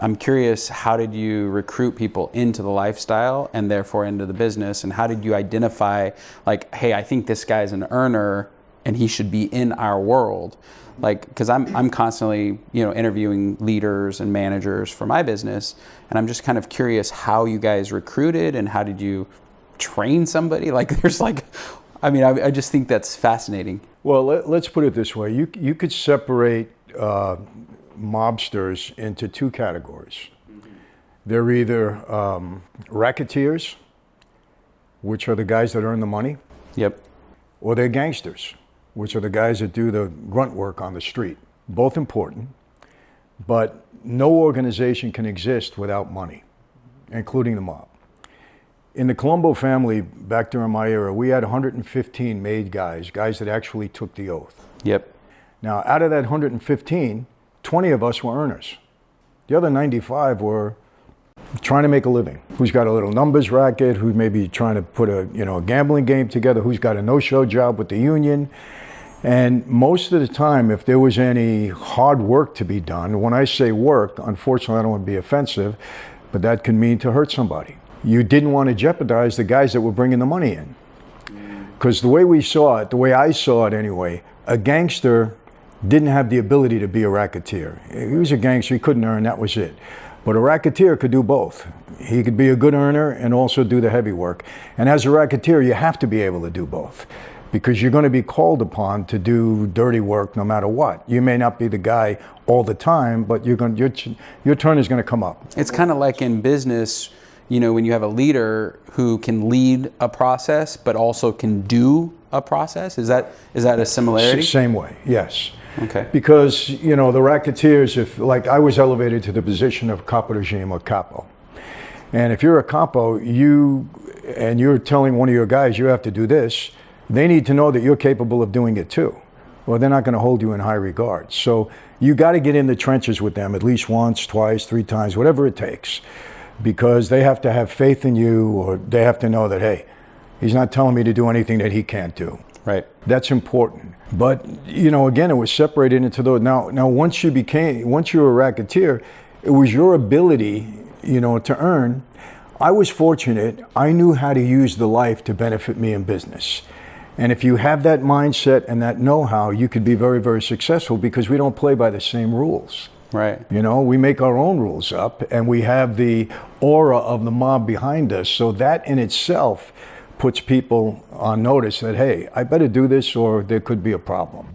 I'm curious, how did you recruit people into the lifestyle and therefore into the business? And how did you identify, like, hey, I think this guy's an earner and he should be in our world? Like, because I'm constantly, interviewing leaders and managers for my business, and I'm just kind of curious how you guys recruited and how did you train somebody? Like, I just think that's fascinating. Well, let's put it this way. You could separate mobsters into two categories. They're either racketeers, which are the guys that earn the money. Yep. Or they're gangsters, which are the guys that do the grunt work on the street. Both important, but no organization can exist without money, including the mob. In the Colombo family, back during my era, we had 115 made guys that actually took the oath. Yep. Now, out of that 115, 20 of us were earners. The other 95 were trying to make a living. Who's got a little numbers racket, who may be trying to put a gambling game together, who's got a no-show job with the union. And most of the time, if there was any hard work to be done, when I say work, unfortunately, I don't want to be offensive, but that can mean to hurt somebody. You didn't want to jeopardize the guys that were bringing the money in. Because the way we saw it, the way I saw it anyway, a gangster didn't have the ability to be a racketeer. He was a gangster, he couldn't earn, that was it. But a racketeer could do both. He could be a good earner and also do the heavy work. And as a racketeer, you have to be able to do both, because you're going to be called upon to do dirty work no matter what. You may not be the guy all the time, but your turn is going to come up. It's kind of like in business, when you have a leader who can lead a process but also can do a process. Is that a similarity? Same way, yes. Okay. Because, the racketeers, if like I was elevated to the position of capo regime or capo. And if you're a capo, you're telling one of your guys you have to do this, they need to know that you're capable of doing it too. Or they're not going to hold you in high regard. So you got to get in the trenches with them at least once, twice, 3 times, whatever it takes. Because they have to have faith in you, or they have to know that, hey, he's not telling me to do anything that he can't do. Right. That's important. But, again, it was separated into those. Now once you were a racketeer, it was your ability, to earn. I was fortunate. I knew how to use the life to benefit me in business. And if you have that mindset and that know-how, you could be very, very successful, because we don't play by the same rules. Right. We make our own rules up, and we have the aura of the mob behind us. So that in itself puts people on notice that, hey, I better do this or there could be a problem.